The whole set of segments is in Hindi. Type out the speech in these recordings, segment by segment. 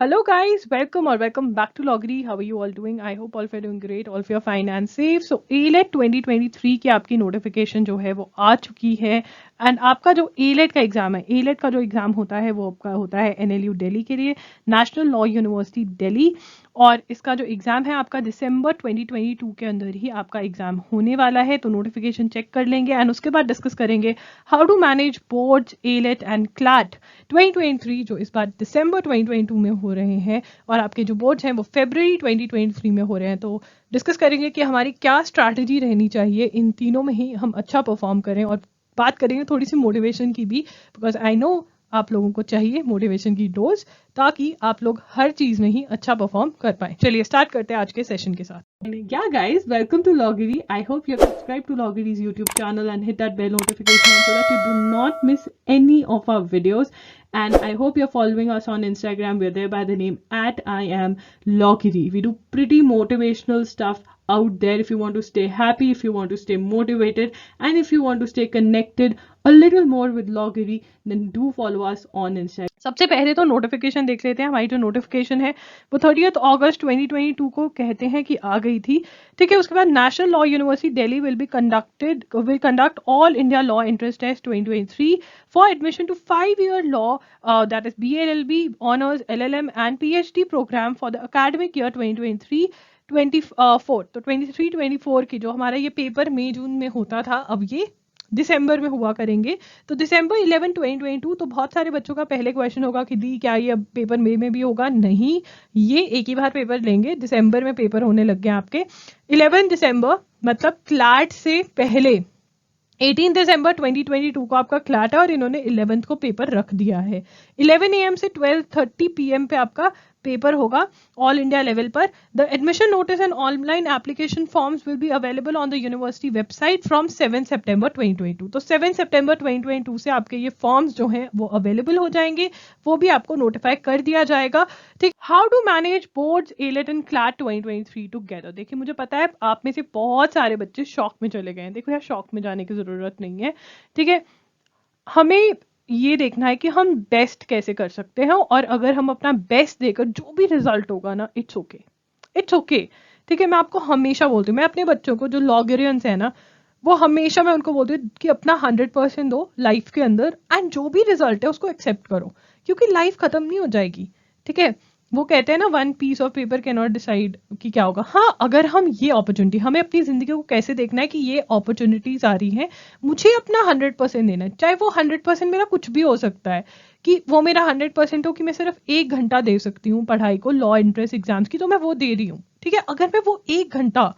Hello guys, welcome or welcome back to Loggery. How are you all doing? I hope all of you are doing great, all of you are fine and safe. So ALET 2023 की आपकी नोटिफिकेशन जो है वो आ चुकी है एंड आपका जो ALET का एग्जाम है, ALET का जो एग्जाम होता है वो आपका होता है NLU दिल्ली के लिए, नेशनल लॉ यूनिवर्सिटी दिल्ली। और इसका जो एग्जाम है आपका दिसंबर 2022 के अंदर ही आपका एग्जाम होने वाला है। तो नोटिफिकेशन चेक कर लेंगे एंड उसके बाद डिस्कस करेंगे how to manage boards ALET and CLAT 2023 जो इस बार दिसंबर 2022 में हो रहे हैं और आपके जो बोर्ड्स हैं वो फरवरी 2023 में हो रहे हैं। तो डिस्कस करेंगे कि हमारी क्या स्ट्रैटेजी रहनी चाहिए इन तीनों में ही हम अच्छा परफॉर्म करें, और बात करेंगे थोड़ी सी मोटिवेशन की भी, बिकॉज आई नो आप लोगों को चाहिए मोटिवेशन की डोज ताकि आप लोग हर चीज में ही अच्छा परफॉर्म कर पाए। चलिए स्टार्ट करते हैं आज के सेशन के साथ। Yeah guys, welcome to Loggery. I hope you have subscribed to Loggery's YouTube channel and hit that bell notification so that you do not miss any of our videos. And I hope you're following us on Instagram. We're there by the name @IamLoggery. We do pretty motivational stuff out there if you want to stay happy, if you want to stay motivated, and if you want to stay connected a little more with Loggery, then do follow us on Instagram. सबसे पहले तो नोटिफिकेशन देख लेते हैं। हमारी जो नोटिफिकेशन है वो 30 अगस्त 2022 को कहते हैं कि आ गई थी, ठीक है। उसके बाद National Law University Delhi will conduct All India Law Entrance Test 2023 for admission to 5-year law that is BLLB honours LLM and PhD programme for the academic year 2023-24। तो 23-24 की जो हमारा ये पेपर मई जून में होता था, अब ये दिसंबर में हुआ करेंगे। तो दिसंबर 11 2022। तो बहुत सारे बच्चों का पहले क्वेश्चन होगा कि दी क्या ये अब पेपर मई में भी होगा? नहीं, ये एक ही बार पेपर लेंगे, दिसंबर में पेपर होने लग गए आपके। 11 दिसंबर मतलब क्लैट से पहले 18 दिसंबर 2022 को आपका क्लैट है और इन्होंने 11th को पेपर रख दिया है। 11 AM से 12:30 PM पे आपका पेपर होगा ऑल इंडिया लेवल पर। The admission notice and online application forms will be available on the university website from 7 सितंबर 2022। तो 7 सितंबर 2022 से आपके ये फॉर्म्स जो हैं वो अवेलेबल हो जाएंगे, वो भी आपको नोटिफाई कर दिया जाएगा, ठीक। How to manage boards ALET and CLAT 2023 together. देखिए मुझे पता है आप में से बहुत सारे बच्चे शॉक में चले गए हैं। देखो यार, शॉक में जाने की जरूरत नहीं है, ठीक है। हमें ये देखना है कि हम बेस्ट कैसे कर सकते हैं, और अगर हम अपना बेस्ट देकर जो भी रिजल्ट होगा ना, इट्स ओके, इट्स ओके, ठीक है। मैं आपको हमेशा बोलती हूँ, मैं अपने बच्चों को जो लॉगरियंस है ना, वो हमेशा मैं उनको बोलती हूँ कि अपना 100% दो लाइफ के अंदर, एंड जो भी रिजल्ट है उसको एक्सेप्ट करो, क्योंकि लाइफ खत्म नहीं हो जाएगी, ठीक है। वो कहते हैं ना, 1 piece of paper can not decide कि क्या होगा। हाँ, अगर हम ये अपॉर्चुनिटी, हमें अपनी जिंदगी को कैसे देखना है कि ये अपॉर्चुनिटीज आ रही हैं, मुझे अपना 100% देना है, चाहे वो 100% मेरा कुछ भी हो सकता है, कि वो मेरा 100% हो कि मैं सिर्फ 1 घंटा दे सकती हूँ पढ़ाई को, लॉ एंट्रेंस एग्जाम्स की, तो मैं वो दे रही हूँ, ठीक है। अगर मैं वो 1 घंटा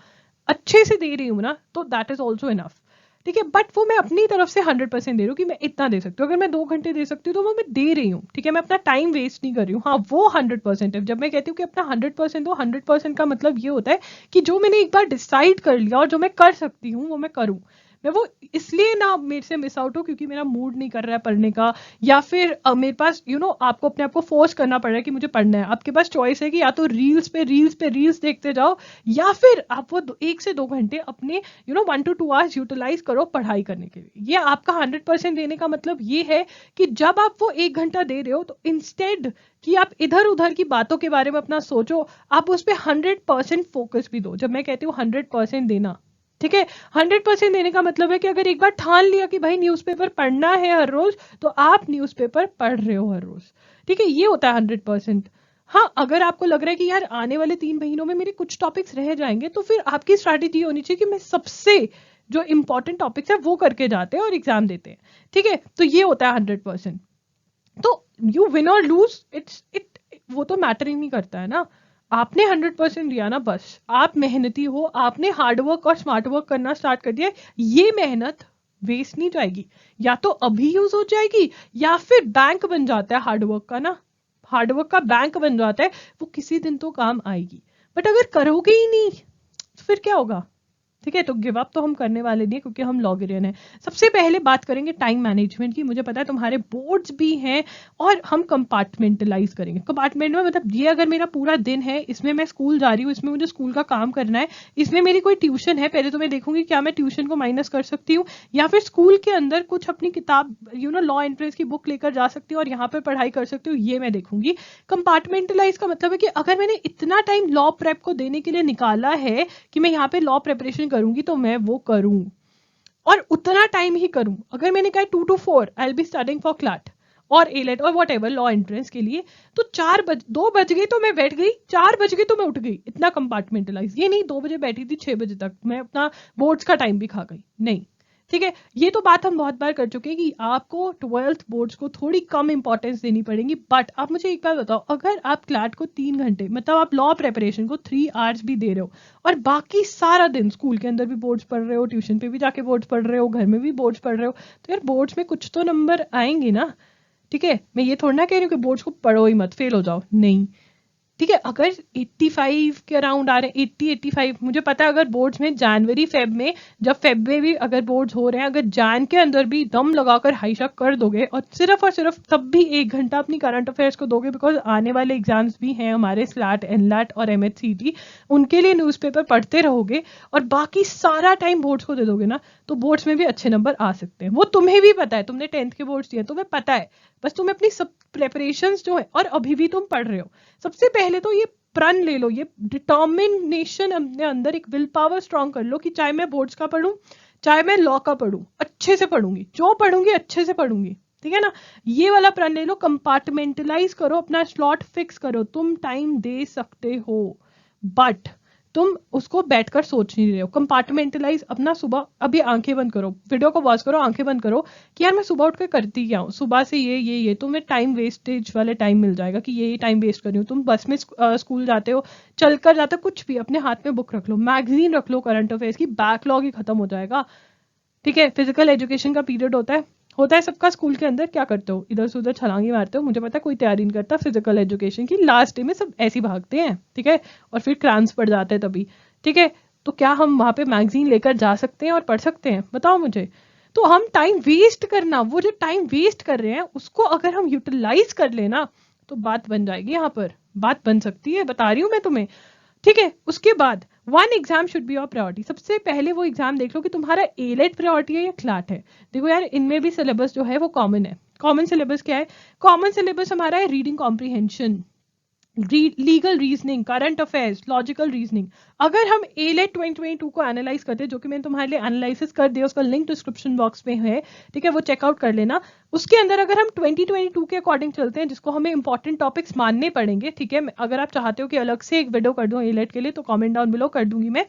अच्छे से दे रही हूँ ना, तो दैट इज ऑल्सो इनफ, ठीक है। बट वो मैं अपनी तरफ से 100% दे रही हूँ कि मैं इतना दे सकती हूँ। अगर मैं 2 घंटे दे सकती हूँ तो वो मैं दे रही हूँ, ठीक है। मैं अपना टाइम वेस्ट नहीं कर रही हूँ। हाँ, वो 100% है। जब मैं कहती हूँ कि अपना 100% दो, 100% का मतलब ये होता है कि जो मैंने एक बार डिसाइड कर लिया और जो मैं कर सकती हूँ वो मैं करूँ। मैं वो इसलिए ना मेरे से मिस आउट हो क्योंकि मेरा मूड नहीं कर रहा है पढ़ने का, या फिर मेरे पास आपको अपने आप को फोर्स करना पड़ रहा है कि मुझे पढ़ना है। आपके पास चॉइस है कि या तो रील्स देखते जाओ, या फिर आप वो 1 से 2 घंटे अपने 1 to 2 आवर्स यूटिलाइज करो पढ़ाई करने के लिए। ये आपका 100% देने का मतलब ये है कि जब आप वो 1 घंटा दे रहे हो, तो इंस्टेड कि आप इधर उधर की बातों के बारे में अपना सोचो, आप उस पर 100% फोकस भी दो। जब मैं कहती हूँ 100% देना, ठीक है, 100% देने का मतलब है कि अगर एक बार ठान लिया कि भाई न्यूज़पेपर पढ़ना है हर रोज, तो आप न्यूज़पेपर पढ़ रहे हो हर रोज, ठीक है। ये होता है 100%। हाँ, अगर आपको लग रहा है कि यार आने वाले 3 महीनों में मेरे कुछ टॉपिक्स रह जाएंगे, तो फिर आपकी स्ट्रैटेजी होनी चाहिए कि मैं सबसे जो इंपॉर्टेंट टॉपिक्स है वो करके जाते हैं और एग्जाम देते हैं, ठीक है। तो ये होता है 100%। तो यू विन और लूज, वो तो मैटर ही नहीं करता है ना। आपने 100% दिया ना, बस आप मेहनती हो, आपने हार्डवर्क और स्मार्ट वर्क करना स्टार्ट कर दिया। ये मेहनत वेस्ट नहीं जाएगी, या तो अभी यूज हो जाएगी या फिर बैंक बन जाता है हार्डवर्क का ना, हार्डवर्क का बैंक बन जाता है, वो किसी दिन तो काम आएगी। बट अगर करोगे ही नहीं तो फिर क्या होगा? ठीक है, तो गिव अप तो हम करने वाले नहीं है क्योंकि हम लॉगरियन है। सबसे पहले बात करेंगे टाइम मैनेजमेंट की। मुझे पता है तुम्हारे बोर्ड्स भी हैं और हम कंपार्टमेंटलाइज करेंगे। कंपार्टमेंट में मतलब ये अगर मेरा पूरा दिन है, इसमें मैं स्कूल जा रही हूँ, इसमें मुझे स्कूल का काम करना है, इसमें मेरी कोई ट्यूशन है, पहले तो मैं देखूंगी क्या मैं ट्यूशन को माइनस कर सकती हूँ, या फिर स्कूल के अंदर कुछ अपनी किताब लॉ एंट्रेंस की बुक लेकर जा सकती हूँ और यहाँ पर पढ़ाई कर सकती हूँ, ये मैं देखूंगी। कंपार्टमेंटलाइज का मतलब है कि अगर मैंने इतना टाइम लॉ प्रेप को देने के लिए निकाला है कि मैं यहाँ पे लॉ प्रिपरेशन करूंगी तो मैं वो करूं और उतना टाइम ही करूं। अगर मैंने कहा 2 to 4 I will be studying for CLAT और एलेट और वट एवर लॉ एंट्रेंस के लिए, तो 2 बज गई तो मैं बैठ गई, 4 बज गई तो मैं उठ गई। इतना कंपार्टमेंटलाइज, ये नहीं 2 बजे बैठी थी 6 बजे तक मैं अपना बोर्ड्स का टाइम भी खा गई, नहीं। ठीक है, ये तो बात हम बहुत बार कर चुके हैं कि आपको 12th बोर्ड्स को थोड़ी कम इंपॉर्टेंस देनी पड़ेगी। बट आप मुझे एक बात बताओ, अगर आप क्लैट को 3 घंटे मतलब आप लॉ प्रिपरेशन को 3 आवर्स भी दे रहे हो और बाकी सारा दिन स्कूल के अंदर भी बोर्ड्स पढ़ रहे हो, ट्यूशन पे भी जाके बोर्ड्स पढ़ रहे हो, घर में भी बोर्ड्स पढ़ रहे हो, तो यार बोर्ड्स में कुछ तो नंबर आएंगे ना। ठीक है, मैं ये थोड़ा ना कह रही हूँ कि बोर्ड्स को पढ़ो ही मत, फेल हो जाओ, नहीं। ठीक है, अगर 85 के अराउंड आ रहे हैं, 80-85, मुझे पता है अगर बोर्ड्स में जनवरी फेब में, जब फेब में भी अगर बोर्ड्स हो रहे हैं, अगर जान के अंदर भी दम लगाकर हाईशा कर दोगे और सिर्फ तब भी 1 घंटा अपनी करंट अफेयर्स को दोगे, बिकॉज आने वाले एग्जाम्स भी हैं हमारे स्लैट, एनलैट और MHCT, उनके लिए न्यूज़पेपर पढ़ते रहोगे और बाकी सारा टाइम बोर्ड्स को दे दोगे ना, तो बोर्ड्स में भी अच्छे नंबर आ सकते हैं। वो तुम्हें भी पता है, तुमने 10th के बोर्ड्स दिए, तुम्हें पता है, बस तुम्हें अपनी सब प्रेपरेशंस जो है, और अभी भी तुम पढ़ रहे हो, सबसे पहले तो ये प्रण ले लो, ये डिटर्मिनेशन अपने अंदर, एक विल पावर स्ट्रॉन्ग कर लो कि चाहे मैं बोर्ड्स का पढ़ूं, चाहे मैं लॉ का पढ़ूं, अच्छे से पढ़ूंगी, जो पढ़ूंगी अच्छे से पढ़ूंगी। ठीक है ना, ये वाला प्रण ले लो, कंपार्टमेंटलाइज करो, अपना स्लॉट फिक्स करो, तुम टाइम दे सकते हो, बट तुम उसको बैठकर सोच नहीं रहे हो। कंपार्टमेंटलाइज अपना, सुबह अभी आंखें बंद करो, वीडियो को पॉज करो, आंखें बंद करो कि यार मैं सुबह उठ कर करती क्या हूँ, सुबह से ये तुम्हें टाइम वेस्टेज वाले टाइम मिल जाएगा कि ये टाइम वेस्ट कर रही हूँ। तुम बस में स्कूल जाते हो, चलकर जाते हो, कुछ भी, अपने हाथ में बुक रख लो, मैगजीन रख लो करंट अफेयर्स की, बैकलॉग ही खत्म हो जाएगा। ठीक है, फिजिकल एजुकेशन का पीरियड होता है सबका स्कूल के अंदर, क्या करते हो, इधर से उधर छलांगी मारते हो, मुझे पता है कोई तैयारी नहीं करता फिजिकल एजुकेशन की, लास्ट डे में सब ऐसे भागते हैं। ठीक है, और फिर क्रैम्स पड़ जाते हैं तभी। ठीक है, तो क्या हम वहां पे मैगजीन लेकर जा सकते हैं और पढ़ सकते हैं, बताओ मुझे। तो हम टाइम वेस्ट करना, वो जो टाइम वेस्ट कर रहे हैं उसको अगर हम यूटिलाइज कर लेना तो बात बन जाएगी, यहाँ पर बात बन सकती है, बता रही हूँ मैं तुम्हें। ठीक है, उसके बाद 1 exam should be your priority. सबसे पहले वो एग्जाम देख लो कि तुम्हारा एलेट प्रायोरिटी है या क्लैट है। देखो यार, इनमें भी सिलेबस जो है वो कॉमन है। कॉमन सिलेबस क्या है? कॉमन सिलेबस हमारा है reading comprehension, legal reasoning, current affairs, logical reasoning. अगर हम एलेट 2022 को एनालाइज करते हैं, जो कि मैंने तुम्हारे लिए एनालिसिस कर दिया, उसका लिंक डिस्क्रिप्शन बॉक्स में है, ठीक है, वो चेकआउट कर लेना। उसके अंदर अगर हम 2022 के अकॉर्डिंग चलते हैं, जिसको हमें इंपॉर्टेंट टॉपिक्स मानने पड़ेंगे, ठीक है, अगर आप चाहते हो कि अलग से एक वीडियो कर दूं एलेट के लिए, तो कमेंट डाउन बिलो कर दूंगी मैं।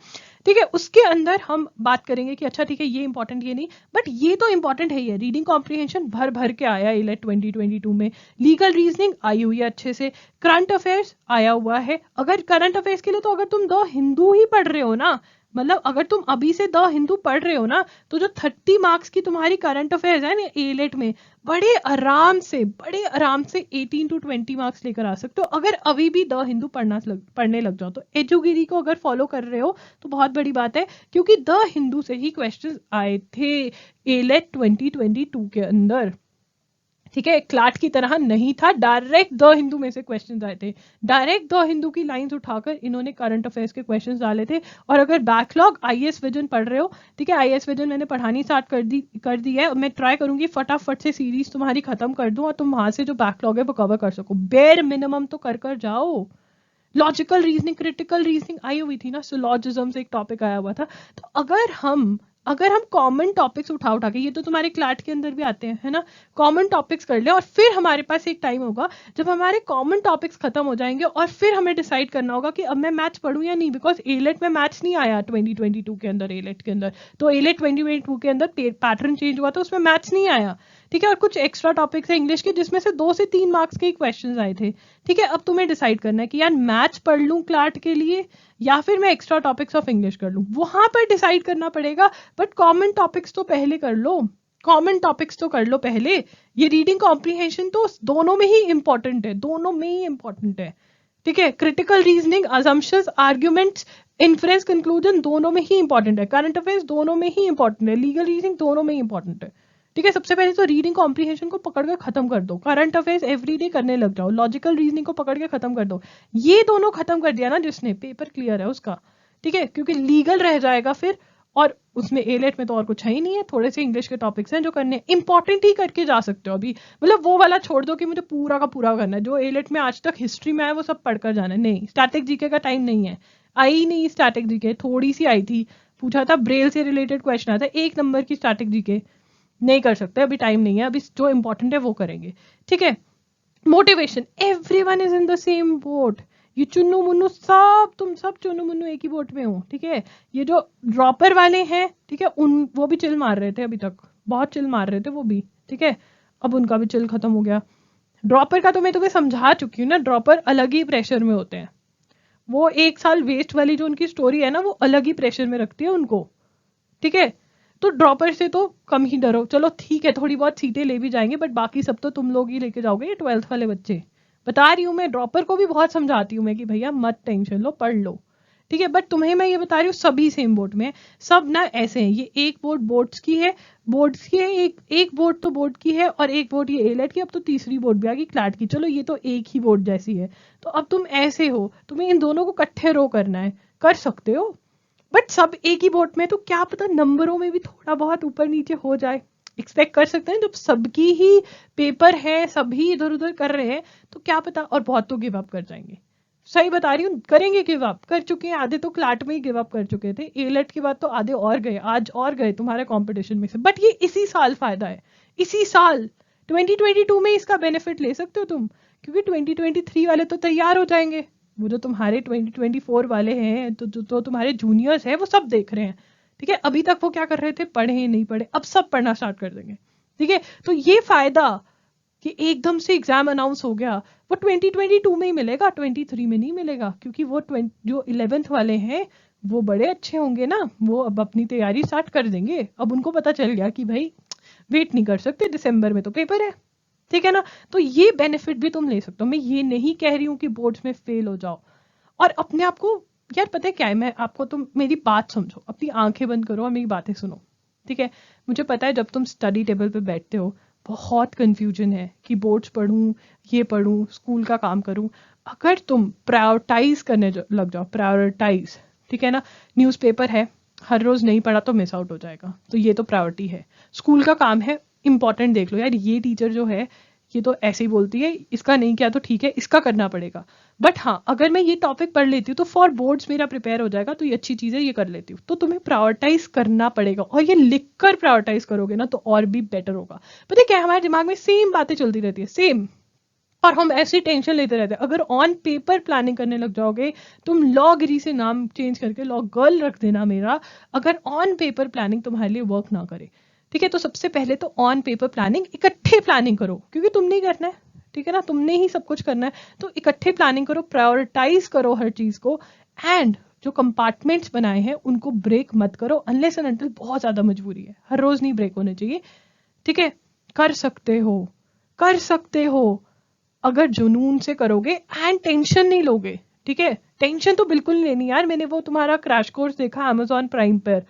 ठीक है, उसके अंदर हम बात करेंगे कि अच्छा ठीक है, ये इंपॉर्टेंट, ये नहीं, बट ये तो इंपॉर्टेंट है ही है। रीडिंग कॉम्प्रीहेंशन भर भर के आया एलेट 2022 में, लीगल रीजनिंग आई हुई है अच्छे से, करंट अफेयर्स आया हुआ है। अगर करंट अफेयर्स के लिए तो अगर तुम द हिंदू ही पढ़ रहे हो ना, मतलब अगर तुम अभी से द हिंदू पढ़ रहे हो ना, तो जो 30 मार्क्स की तुम्हारी करंट अफेयर्स है ना एलेट में, बड़े आराम से 18 to 20 मार्क्स लेकर आ सकते हो, अगर अभी भी द हिंदू पढ़ने लग जाओ। तो एजुगिरी को अगर फॉलो कर रहे हो तो बहुत बड़ी बात है, क्योंकि द हिंदू से ही क्वेश्चंस आए थे एलेट 2022 के अंदर। ठीक है, क्लैट की तरह नहीं था, डायरेक्ट द हिंदू में से क्वेश्चंस आए थे, डायरेक्ट द हिंदू की लाइंस उठाकर इन्होंने करंट अफेयर्स के क्वेश्चंस डाले थे। और अगर बैकलॉग IAS विजन पढ़ रहे हो, ठीक है, IAS विजन मैंने पढ़ानी स्टार्ट कर दी है, मैं ट्राई करूंगी फटाफट से सीरीज तुम्हारी खत्म कर दूं और तुम वहां से जो बैकलॉग है वो कवर कर सको, बेयर मिनिमम तो कर जाओ। लॉजिकल रीजनिंग, क्रिटिकल रीजनिंग आई हुई थी ना, सिलॉजिज्म से एक टॉपिक आया हुआ था। तो अगर हम कॉमन टॉपिक्स उठा के, ये तो तुम्हारे क्लैट के अंदर भी आते हैं, है ना, कॉमन टॉपिक्स कर ले, और फिर हमारे पास एक टाइम होगा जब हमारे कॉमन टॉपिक्स खत्म हो जाएंगे और फिर हमें डिसाइड करना होगा कि अब मैं मैथ्स पढ़ूं या नहीं, बिकॉज एलेट में मैथ्स नहीं आया 2022 के अंदर, एलेट के अंदर तो एलेट 2022 के अंदर पैटर्न चेंज हुआ, तो उसमें मैथ्स नहीं आया। ठीक है, और कुछ एक्स्ट्रा टॉपिक्स है इंग्लिश के, जिसमें से 2 से 3 मार्क्स के क्वेश्चंस आए थे। ठीक है, अब तुम्हें डिसाइड करना है कि यार मैथ्स पढ़ लूं क्लैट के लिए या फिर मैं एक्स्ट्रा टॉपिक्स ऑफ इंग्लिश कर लूं, वहां पर डिसाइड करना पड़ेगा। बट कॉमन टॉपिक्स तो पहले कर लो, कॉमन टॉपिक्स तो कर लो पहले। ये रीडिंग कॉम्प्रीहेंशन तो दोनों में ही इंपॉर्टेंट है, दोनों में ही इंपॉर्टेंट है। ठीक है, critical reasoning, assumptions, arguments, inference, conclusion दोनों में ही इंपॉर्टेंट है, करंट अफेयर्स दोनों में ही इंपॉर्टेंट है, लीगल रीजनिंग दोनों में ही इंपॉर्टेंट है। ठीक है, सबसे पहले तो रीडिंग कॉम्प्रिहेंशन को पकड़ कर खत्म कर दो, करंट अफेयर्स एवरीडे करने लग जाओ, लॉजिकल रीजनिंग को पकड़ के खत्म कर दो। ये दोनों खत्म कर दिया ना जिसने, पेपर क्लियर है उसका। ठीक है, क्योंकि लीगल रह जाएगा फिर, और उसमें एलेट में तो और कुछ है ही नहीं है, थोड़े से इंग्लिश के टॉपिक्स हैं जो करने इंपॉर्टेंट ही करके जा सकते हो अभी। मतलब वो वाला छोड़ दो कि मुझे पूरा का पूरा करना है, जो एलेट में आज तक हिस्ट्री में आया वो सब पढ़कर जाना है, नहीं। स्टैटिक जीके का टाइम नहीं है, आई नहीं स्टैटिक जीके, थोड़ी सी आई थी, पूछा था ब्रेल से रिलेटेड क्वेश्चन आया था 1 नंबर की स्टैटिक जीके, नहीं कर सकते अभी, टाइम नहीं है अभी, जो इंपॉर्टेंट है वो करेंगे। ठीक है, motivation, everyone is in the same boat, ये चुन्नू मुन्नू सब, तुम सब चुन्नू मुन्नू एक ही बोट में हो। ठीक है, ये जो ड्रॉपर वाले हैं, ठीक है, वो भी चिल मार रहे थे अभी तक, बहुत चिल मार रहे थे वो भी। ठीक है, अब उनका भी चिल खत्म हो गया। ड्रॉपर का तो मैं तुम्हें समझा चुकी हूँ ना, ड्रॉपर अलग ही प्रेशर में होते हैं, वो 1 साल वेस्ट वाली जो उनकी स्टोरी है ना, वो अलग ही प्रेशर में रखती है उनको। ठीक है, तो ड्रॉपर से तो कम ही डरो, चलो ठीक है थोड़ी बहुत सीटें ले भी जाएंगे, बट बाकी सब तो तुम लोग ही लेके जाओगे, ये 12th वाले बच्चे। बता रही हूँ मैं, ड्रॉपर को भी बहुत समझाती हूँ मैं कि भैया मत टेंशन लो, पढ़ लो। ठीक है, बट तुम्हें मैं ये बता रही हूँ सभी सेम बोट में, सब ना ऐसे हैं। ये एक बोट बोर्ड्स की है, बोर्ड्स की है, एक बोट तो बोर्ड की है, और एक बोट ये एलेट की, अब तो तीसरी बोट भी आ गई क्लैट की, चलो ये तो एक ही बोट जैसी है। तो अब तुम ऐसे हो, तुम्हें इन दोनों को इकट्ठे रो करना है, कर सकते हो, बट सब एक ही बोट में, तो क्या पता नंबरों में भी थोड़ा बहुत ऊपर नीचे हो जाए, एक्सपेक्ट कर सकते हैं। जब सबकी ही पेपर है, सभी इधर उधर कर रहे हैं, तो क्या पता, और बहुत तो गिव अप कर जाएंगे, सही बता रही हूँ, करेंगे गिव अप, कर चुके हैं आधे, तो क्लाट में ही गिव अप कर चुके थे, एलेट के बाद तो आधे और गए, आज और गए तुम्हारे कंपटीशन में से। बट ये इसी साल फायदा है, इसी साल 2022 में इसका बेनिफिट ले सकते हो तुम, क्योंकि 2023 वाले तो तैयार हो जाएंगे, वो जो तुम्हारे 2024 वाले हैं, तो तुम्हारे जूनियर्स हैं, वो सब देख रहे हैं। ठीक है, अभी तक वो क्या कर रहे थे, पढ़े नहीं पढ़े, अब सब पढ़ना स्टार्ट कर देंगे। ठीक है, तो ये फायदा कि एकदम से एग्जाम अनाउंस हो गया, वो 2022 में ही मिलेगा, 23 में नहीं मिलेगा, क्योंकि वो जो 11th वाले हैं वो बड़े अच्छे होंगे ना, वो अब अपनी तैयारी स्टार्ट कर देंगे, अब उनको पता चल गया कि भाई वेट नहीं कर सकते, दिसंबर में तो पेपर है। ठीक है ना, तो ये बेनिफिट भी तुम ले सकते हो, मैं ये नहीं कह रही हूँ कि बोर्ड्स में फेल हो जाओ, और अपने आप को, यार पता है क्या है, मैं आपको, तुम मेरी बात समझो, अपनी आंखें बंद करो और मेरी बातें सुनो। ठीक है, मुझे पता है जब तुम स्टडी टेबल पे बैठते हो बहुत कंफ्यूजन है कि बोर्ड्स पढ़ूं, ये पढ़ूं, स्कूल का काम करूं। अगर तुम प्रायोरिटाइज करने लग जाओ, प्रायोरिटाइज, ठीक है ना, न्यूज़पेपर है, हर रोज नहीं पढ़ा तो मिस आउट हो जाएगा, तो ये तो प्रायोरिटी है। स्कूल का काम है, इंपॉर्टेंट देख लो यार, ये टीचर जो है ये तो ऐसे ही बोलती है, इसका नहीं किया तो ठीक है, इसका करना पड़ेगा। बट हाँ, अगर मैं ये टॉपिक पढ़ लेती हूँ तो फॉर बोर्ड्स मेरा प्रिपेयर हो जाएगा, तो ये अच्छी चीज़ है, ये कर लेती हूँ। तो तुम्हें प्रायोरिटाइज करना पड़ेगा, और ये लिख कर प्रायोरिटाइज करोगे ना तो और भी बेटर होगा। पता है क्या, हमारे दिमाग में सेम बातें चलती रहती है, सेम, और हम ऐसी टेंशन लेते रहते हैं। अगर ऑन पेपर प्लानिंग करने लग जाओगे, तुम लॉ गिरी से नाम चेंज करके लॉ गर्ल रख देना मेरा, अगर ऑन पेपर प्लानिंग तुम्हारे लिए वर्क ना करे। ठीक है, तो सबसे पहले तो ऑन पेपर प्लानिंग, इकट्ठे प्लानिंग करो, क्योंकि तुमने ही करना है। ठीक है ना, तुमने ही सब कुछ करना है, तो इकट्ठे प्लानिंग करो, प्रायोरिटाइज करो हर चीज को, एंड जो कंपार्टमेंट्स बनाए हैं उनको ब्रेक मत करो, अनलेस एंड अनटिल बहुत ज्यादा मजबूरी है, हर रोज नहीं ब्रेक होने चाहिए। ठीक है, कर सकते हो, कर सकते हो, अगर जुनून से करोगे एंड टेंशन नहीं लोगे। ठीक है, टेंशन तो बिल्कुल नहीं लेनी यार, मैंने वो तुम्हारा क्रैश कोर्स देखा Amazon प्राइम पर,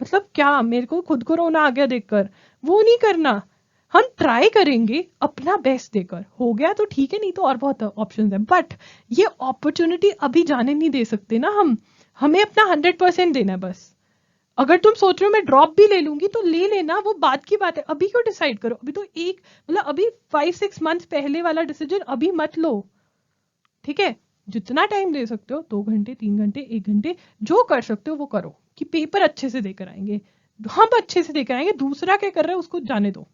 मतलब क्या, मेरे को खुद को रोना आ गया देखकर। वो नहीं करना, हम ट्राई करेंगे अपना बेस्ट देकर, हो गया तो ठीक है, नहीं तो और बहुत ऑप्शंस हैं, बट ये अपॉर्चुनिटी अभी जाने नहीं दे सकते ना हम, हमें अपना 100% देना है बस। अगर तुम सोच रहे हो मैं ड्रॉप भी ले लूंगी तो ले लेना, वो बात की बात है, अभी क्यों डिसाइड करो, अभी तो एक, मतलब अभी 5-6 मंथ्स पहले वाला डिसीजन अभी मत लो। ठीक है, जितना टाइम दे सकते हो, 2 घंटे, 3 घंटे, 1 घंटे, जो कर सकते हो वो करो, कि पेपर अच्छे से देकर आएंगे, हम अच्छे से देकर आएंगे, दूसरा क्या कर रहा है उसको जाने दो।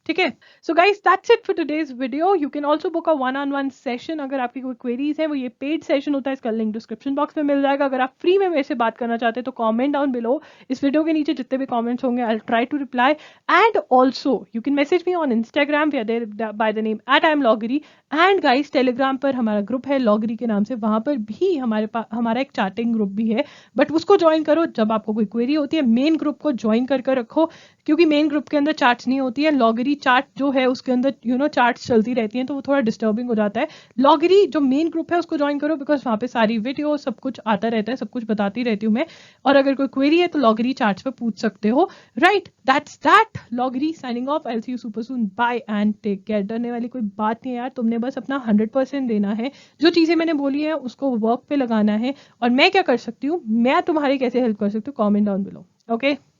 ठीक है, so guys that's it for today's video. You can also book a 1-on-1 session, अगर आपकी कोई क्वेरीज है, वो ये पेड सेशन होता है, इसका लिंक डिस्क्रिप्शन बॉक्स में मिल जाएगा। अगर आप फ्री में मेरे से बात करना चाहते हैं तो कमेंट डाउन बिलो, इस वीडियो के नीचे जितने भी कमेंट्स होंगे I will try to reply, and also you can message me on Instagram, we are there by the name @IamLawgiri, and guys Telegram पर हमारा ग्रुप है लॉगरी के नाम से, वहां पर भी हमारा एक चैटिंग ग्रुप भी है, बट उसको ज्वाइन करो जब आपको कोई क्वेरी होती है। मेन ग्रुप को ज्वाइन कर रखो, क्योंकि मेन ग्रुप के अंदर चैट्स नहीं होती है, लॉगरी लॉगरी चार्ट जो है उसके अंदर चार्ट्स चलती रहती हैं, तो वो थोड़ा डिस्टर्बिंग हो जाता है। लॉगरी जो मेन ग्रुप है उसको ज्वाइन करो, बिकॉज वहाँ पे सारी वीडियो सब कुछ आता रहता है, सब कुछ बताती रहती हूँ मैं। और अगर कोई क्वेरी है तो लॉगरी चार्ट्स पे पूछ सकते हो। Right, that's that. लॉगरी signing off. I will see you super soon. Bye and take care. डरने वाली कोई बात नहीं है यार, तुमने बस अपना 100% देना है। जो चीजें मैंने बोली है उसको वर्क पे लगाना है। और मैं क्या कर सकती हूँ, मैं तुम्हारी कैसे हेल्प कर सकती हूँ, कॉमेंट डाउन बिलो। ओके।